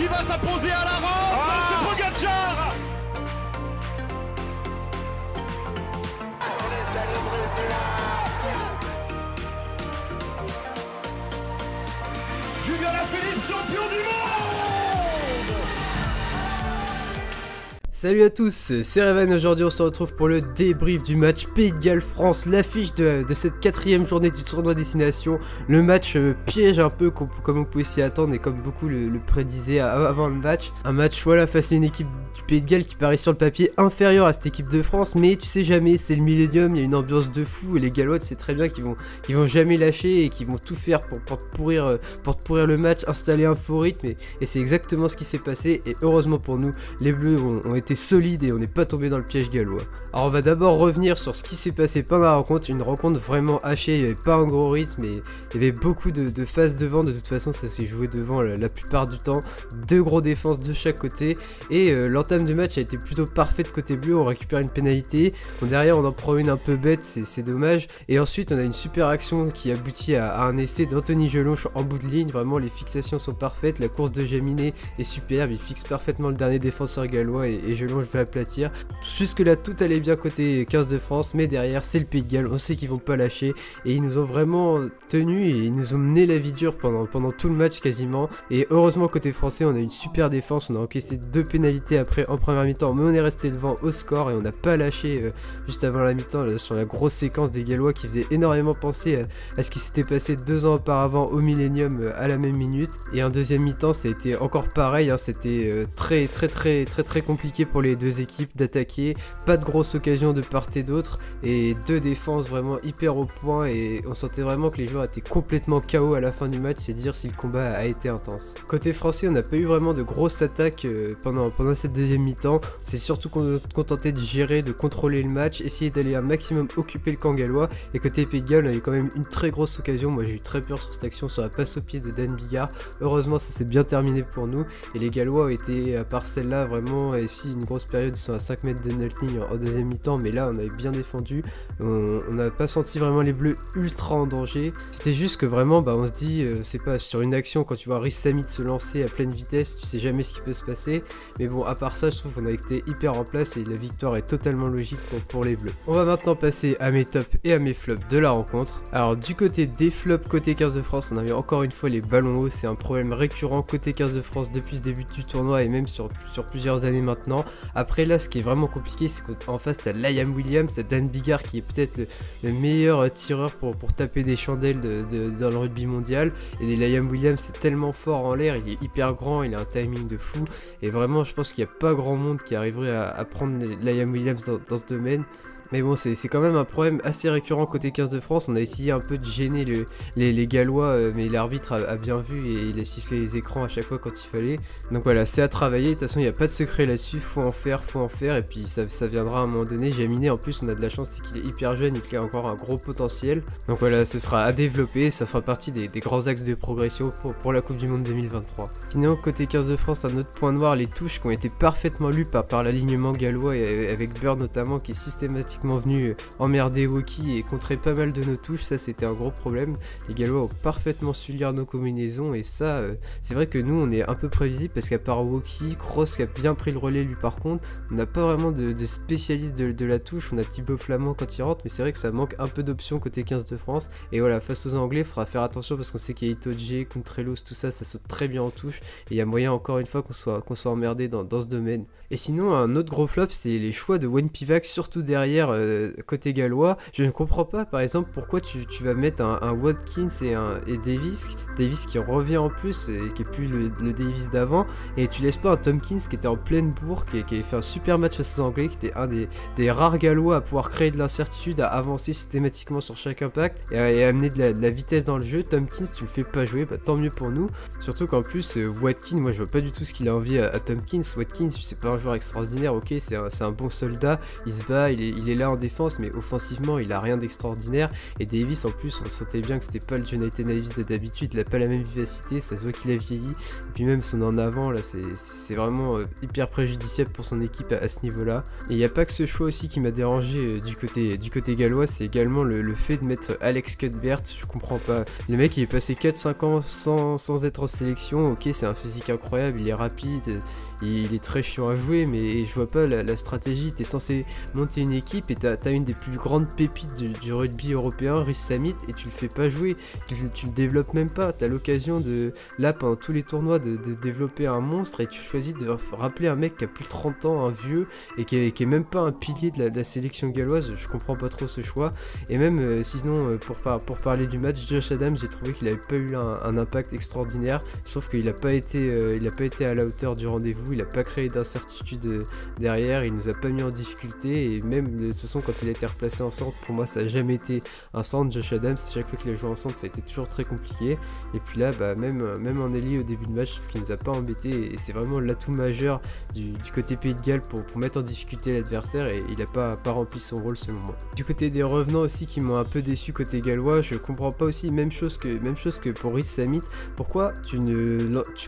qui va s'imposer à la rampe. C'est Pogacar. Julien Alaphilippe, champion du monde. Salut à tous, c'est Revan. Aujourd'hui on se retrouve pour le débrief du match Pays de Galles-France, l'affiche de cette 4e journée du tournoi Destination. Le match piège un peu comme on pouvait s'y attendre et comme beaucoup le prédisaient avant le match. Un match voilà face à une équipe du Pays de Galles qui paraît sur le papier inférieure à cette équipe de France, mais tu sais jamais, c'est le Millennium, il y a une ambiance de fou et les Gallois tu sais très bien qu'ils vont jamais lâcher et qu'ils vont tout faire pour te pourrir le match, installer un faux rythme et c'est exactement ce qui s'est passé et heureusement pour nous, les Bleus ont été solide et on n'est pas tombé dans le piège gallois. Alors on va d'abord revenir sur ce qui s'est passé pendant la rencontre, une rencontre vraiment hachée, il n'y avait pas un gros rythme et il y avait beaucoup de phases devant, de toute façon ça s'est joué devant la plupart du temps, deux gros défenses de chaque côté et l'entame du match a été plutôt parfaite côté bleu, on récupère une pénalité, derrière on en prend une un peu bête, c'est dommage, et ensuite on a une super action qui aboutit à un essai d'Anthony Jelonch en bout de ligne, vraiment les fixations sont parfaites, la course de Jaminet est superbe, il fixe parfaitement le dernier défenseur gallois et Jelonch veut aplatir. Jusque là tout allait bien côté 15 de France, mais derrière c'est le Pays de Galles, on sait qu'ils vont pas lâcher et ils nous ont vraiment tenus et ils nous ont mené la vie dure pendant tout le match quasiment, et heureusement côté français on a une super défense, on a encaissé 2 pénalités après en première mi-temps, mais on est resté devant au score et on n'a pas lâché juste avant la mi-temps sur la grosse séquence des Gallois qui faisait énormément penser à ce qui s'était passé 2 ans auparavant au Millennium à la même minute. Et en deuxième mi-temps ça a été encore pareil, hein, c'était très compliqué pour les deux équipes d'attaquer, pas de grosses occasions de part et d'autre et 2 défenses vraiment hyper au point et on sentait vraiment que les joueurs étaient complètement KO à la fin du match, c'est dire si le combat a été intense. Côté français on n'a pas eu vraiment de grosses attaques pendant cette deuxième mi-temps, on s'est surtout contenté de gérer, de contrôler le match, essayer d'aller un maximum occuper le camp gallois, et côté Pays de Galles on a eu quand même une très grosse occasion, moi j'ai eu très peur sur cette action sur la passe au pied de Dan Bigard, heureusement ça s'est bien terminé pour nous et les Gallois ont été à part celle-là vraiment, et si une grosse période ils sont à 5 mètres de notre ligne en deuxième mi-temps, mais là on avait bien défendu, on n'a pas senti vraiment les Bleus ultra en danger, c'était juste que vraiment on se dit c'est pas sur une action quand tu vois Rhys Samit se lancer à pleine vitesse, tu sais jamais ce qui peut se passer, mais bon à part ça je trouve qu'on a été hyper en place et la victoire est totalement logique pour les Bleus. On va maintenant passer à mes tops et à mes flops de la rencontre. Alors du côté des flops côté 15 de France, on avait encore une fois les ballons hauts, c'est un problème récurrent côté 15 de France depuis le début du tournoi et même sur plusieurs années maintenant. Après là ce qui est vraiment compliqué c'est qu'en face t'as Liam Williams, t'as Dan Bigard qui est peut-être le meilleur tireur pour taper des chandelles dans le rugby mondial, et Liam Williams c'est tellement fort en l'air, il est hyper grand, il a un timing de fou et vraiment je pense qu'il n'y a pas grand monde qui arriverait à prendre Liam Williams dans ce domaine. Mais bon, c'est quand même un problème assez récurrent côté 15 de France. On a essayé un peu de gêner les Gallois, mais l'arbitre a bien vu et il a sifflé les écrans à chaque fois quand il fallait. Donc voilà, c'est à travailler. De toute façon, il n'y a pas de secret là-dessus. Faut en faire. Et puis ça viendra à un moment donné. Jaminet, en plus, on a de la chance, c'est qu'il est hyper jeune et qu'il a encore un gros potentiel. Donc voilà, ce sera à développer. Ça fera partie des grands axes de progression pour la Coupe du Monde 2023. Sinon, côté 15 de France, un autre point noir, les touches qui ont été parfaitement lues par l'alignement gallois, et avec Bird notamment, qui est systématiquement venu emmerder Woki et contrer pas mal de nos touches. Ça c'était un gros problème, les Gallois ont parfaitement su lire nos combinaisons et ça c'est vrai que nous on est un peu prévisible parce qu'à part Woki, Cross qui a bien pris le relais lui par contre, on n'a pas vraiment de spécialiste de la touche. On a Thibaut Flamand quand il rentre, mais c'est vrai que ça manque un peu d'options côté 15 de France, et voilà, face aux Anglais il faudra faire attention parce qu'on sait qu'il y a Itoje, Contrelos, tout ça saute très bien en touche et il y a moyen encore une fois qu'on soit emmerdé dans ce domaine. Et sinon un autre gros flop c'est les choix de Wayne Pivac, surtout derrière côté gallois. Je ne comprends pas par exemple pourquoi tu vas mettre un Watkins et Davis qui revient en plus et qui est plus le Davis d'avant, et tu laisses pas un Tompkins qui était en pleine bourre, qui avait fait un super match face aux Anglais, qui était un des rares Gallois à pouvoir créer de l'incertitude, à avancer systématiquement sur chaque impact et à amener de la vitesse dans le jeu. Tompkins tu le fais pas jouer, tant mieux pour nous, surtout qu'en plus Watkins, moi je vois pas du tout ce qu'il a envie à Tompkins. Watkins c'est pas un joueur extraordinaire, ok, c'est un bon soldat, il se bat, il est là en défense, mais offensivement il a rien d'extraordinaire. Et Davis en plus, on sentait bien que c'était pas le Jonathan Davis d'habitude, il a pas la même vivacité, ça se voit qu'il a vieilli. Et puis même son en avant là, c'est vraiment hyper préjudiciable pour son équipe à ce niveau-là. Et il n'y a pas que ce choix aussi qui m'a dérangé du côté gallois, c'est également le fait de mettre Alex Cuthbert. Je comprends pas. Le mec il est passé 4-5 ans sans être en sélection. Ok, c'est un physique incroyable, il est rapide, il est très chiant à jouer, mais je vois pas la stratégie. T'es censé monter une équipe et t'as une des plus grandes pépites du rugby européen, Rhys Samit, et tu le fais pas jouer, tu le développes même pas. T'as l'occasion de, là pendant tous les tournois, de développer un monstre et tu choisis de rappeler un mec qui a plus de 30 ans, un vieux, et qui est même pas un pilier de la sélection galloise. Je comprends pas trop ce choix. Et même sinon pour parler du match, Josh Adams, j'ai trouvé qu'il avait pas eu un impact extraordinaire. Je trouve qu'il a pas été à la hauteur du rendez-vous, il a pas créé d'incertitude derrière, il nous a pas mis en difficulté. Et même de toute façon quand il a été replacé en centre, pour moi ça a jamais été un centre. Josh Adams, chaque fois qu'il a joué en centre ça a été toujours très compliqué. Et puis là même en ailier au début de match, je trouve qu'il nous a pas embêté, et c'est vraiment l'atout majeur du côté Pays de Galles pour mettre en difficulté l'adversaire, et il a pas rempli son rôle selon moi. Du côté des revenants aussi qui m'ont un peu déçu côté gallois, je comprends pas aussi, même chose que pour Rhys Samit, pourquoi tu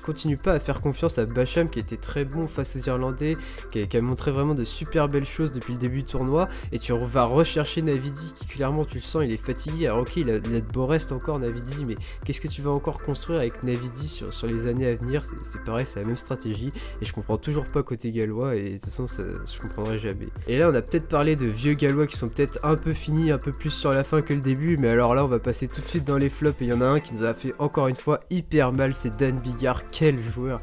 continues pas à faire confiance à Basham qui était très bon face aux Irlandais, qui a montré vraiment de super belles choses depuis le début du tournoi, et tu vas rechercher Navidi qui clairement tu le sens il est fatigué. Alors ok, il a de beaux restes encore Navidi, mais qu'est-ce que tu vas encore construire avec Navidi sur les années à venir? C'est pareil, c'est la même stratégie, et je comprends toujours pas côté gallois, et de toute façon je comprendrai jamais. Et là on a peut-être parlé de vieux gallois qui sont peut-être un peu finis, un peu plus sur la fin que le début, mais alors là on va passer tout de suite dans les flops, et il y en a un qui nous a fait encore une fois hyper mal, c'est Dan Biggar. Quel joueur,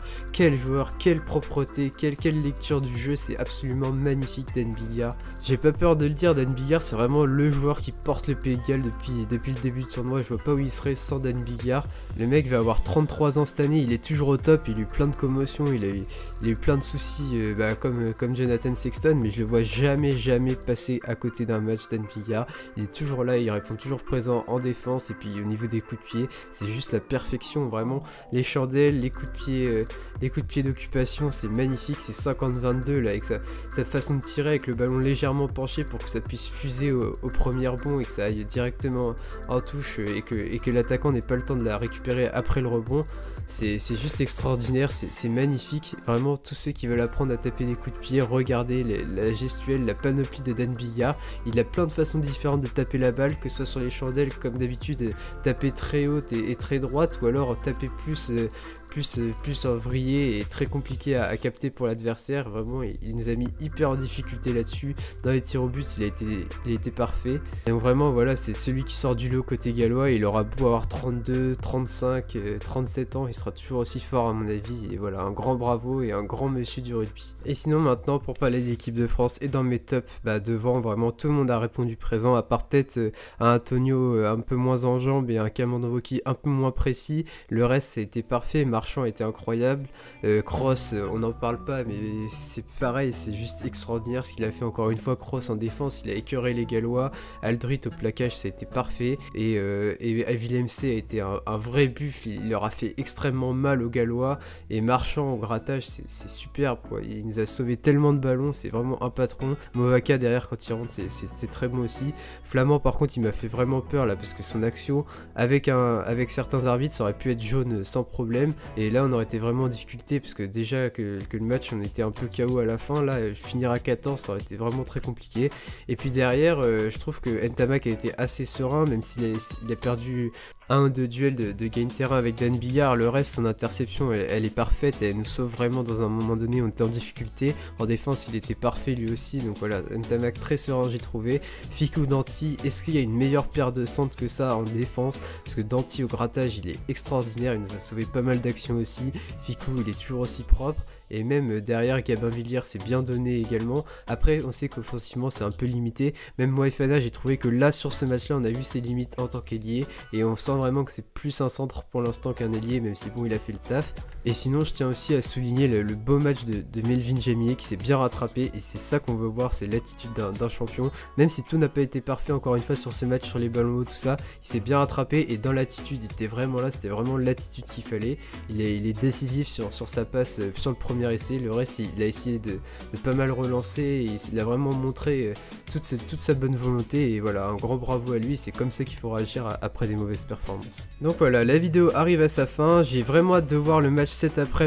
quelle propreté, quelle lecture du jeu, c'est absolument magnifique Dan Biggar. J'ai pas peur de le dire, Dan Biggar c'est vraiment le joueur qui porte le Pays de Galles depuis le début du tournoi. Je vois pas où il serait sans Dan Biggar. Le mec va avoir 33 ans cette année, il est toujours au top, il a eu plein de commotions, il a eu plein de soucis comme Jonathan Sexton, mais je le vois jamais passer à côté d'un match. Dan Biggar, il est toujours là, il répond toujours présent en défense, et puis au niveau des coups de pied, c'est juste la perfection, vraiment. Les chandelles, les coups de pied d'occupation, c'est magnifique, c'est 50-22 là, avec sa façon de tirer avec le ballon légèrement penché pour que ça puisse fuser au premier rebond et que ça aille directement en touche, et que l'attaquant n'ait pas le temps de la récupérer après le rebond. C'est juste extraordinaire, c'est magnifique. Vraiment, tous ceux qui veulent apprendre à taper des coups de pied, regardez la gestuelle, la panoplie de Dan Biggar. Il a plein de façons différentes de taper la balle, que ce soit sur les chandelles comme d'habitude, taper très haute et très droite, ou alors taper plus en vrillé et très compliqué à capter pour l'adversaire. Vraiment il nous a mis hyper en difficulté là-dessus. Dans les tirs au but il a été parfait, et donc vraiment voilà, c'est celui qui sort du lot côté gallois. Il aura beau avoir 32, 35, 37 ans, il sera toujours aussi fort à mon avis, et voilà, un grand bravo et un grand monsieur du rugby. Et sinon maintenant pour parler de l'équipe de France et dans mes tops, devant vraiment tout le monde a répondu présent, à part peut-être un Antonio un peu moins en jambes et un Cameron Wauquiez un peu moins précis. Le reste ça a été parfait. Marchand était incroyable, Cross on n'en parle pas, mais c'est pareil, c'est juste extraordinaire ce qu'il a fait encore une fois. Cross en défense, il a écœuré les Gallois. Aldrit au plaquage, ça a été parfait, et Willem C a été un vrai buff, il leur a fait extrêmement mal aux Gallois. Et Marchand au grattage, c'est superbe quoi. Il nous a sauvé tellement de ballons, c'est vraiment un patron. Movaka derrière quand il rentre, c'était très bon aussi. Flamand par contre il m'a fait vraiment peur là, parce que son action avec certains arbitres ça aurait pu être jaune sans problème. Et là on aurait été vraiment en difficulté, parce que déjà que le match on était un peu KO à la fin. Là finir à 14 ça aurait été vraiment très compliqué. Et puis derrière je trouve que Ntamak a été assez serein, même s'il a perdu un ou deux duels de gain terrain avec Dan Biggar. Le reste, son interception elle est parfaite, et elle nous sauve vraiment dans un moment donné, on était en difficulté. En défense il était parfait lui aussi, donc voilà, Ntamak très serein j'ai trouvé. Fickou, Danty, est-ce qu'il y a une meilleure paire de centres que ça en défense? Parce que Danty au grattage il est extraordinaire, il nous a sauvé pas mal d'actions aussi. Fickou il est toujours aussi propre, et même derrière Gabin Villiers c'est bien donné également. Après on sait qu'offensivement c'est un peu limité, même moi et Fana j'ai trouvé que là sur ce match là on a vu ses limites en tant qu'ailier, et on sent vraiment que c'est plus un centre pour l'instant qu'un ailier, même si bon il a fait le taf. Et sinon je tiens aussi à souligner le beau match de Melvin Jamier qui s'est bien rattrapé, et c'est ça qu'on veut voir, c'est l'attitude d'un champion. Même si tout n'a pas été parfait encore une fois sur ce match, sur les ballons hauts, tout ça, il s'est bien rattrapé, et dans l'attitude il était vraiment là, c'était vraiment l'attitude qu'il fallait. Il est décisif sur sa passe sur le premier essai, le reste il a essayé de pas mal relancer, et il a vraiment montré toute sa bonne volonté, et voilà, un grand bravo à lui, c'est comme ça qu'il faut réagir après des mauvaises performances. Donc voilà, la vidéo arrive à sa fin, j'ai vraiment hâte de voir le match cet après-midi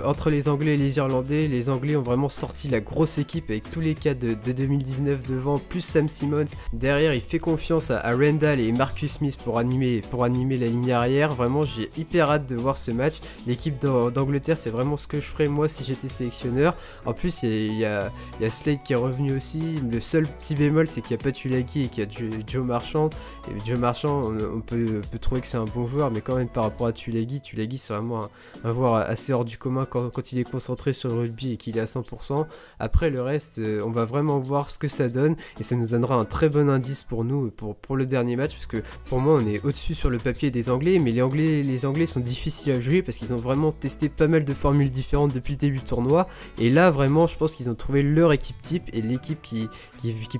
entre les Anglais et les Irlandais. Les Anglais ont vraiment sorti la grosse équipe avec tous les cas de 2019 devant, plus Sam Simmonds. Derrière, il fait confiance à Randall et Marcus Smith pour animer la ligne arrière. Vraiment, j'ai hyper hâte de voir ce match. L'équipe d'Angleterre, c'est vraiment ce que je ferais moi si j'étais sélectionneur. En plus, il y a Slade qui est revenu aussi. Le seul petit bémol, c'est qu'il n'y a pas Tulagi et qu'il y a Joe Marchand. Et Joe Marchand, on peut trouver que c'est un bon joueur, mais quand même par rapport à Tulagi c'est vraiment un joueur assez hors du commun quand il est concentré sur le rugby et qu'il est à 100%. Après le reste, on va vraiment voir ce que ça donne, et ça nous donnera un très bon indice pour nous pour le dernier match, parce que pour moi on est au-dessus sur le papier des Anglais, mais les Anglais sont difficiles à jouer parce qu'ils ont vraiment testé pas mal de formules différentes depuis le début du tournoi, et là vraiment je pense qu'ils ont trouvé leur équipe type et l'équipe qui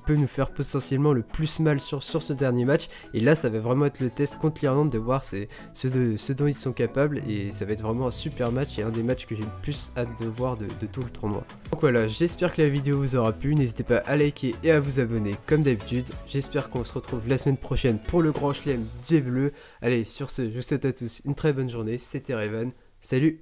peut nous faire potentiellement le plus mal sur ce dernier match. Et là ça va vraiment être le test contre l'Irlande, de voir ce dont ils sont capables, et ça va être vraiment un super match et un des matchs que j'ai le plus hâte de voir de tout le tournoi. Donc voilà, j'espère que la vidéo vous aura plu, n'hésitez pas à liker et à vous abonner comme d'habitude. J'espère qu'on se retrouve la semaine prochaine pour le grand chelem des Bleus. Allez, sur ce, je vous souhaite à tous une très bonne journée, c'était Raven, salut.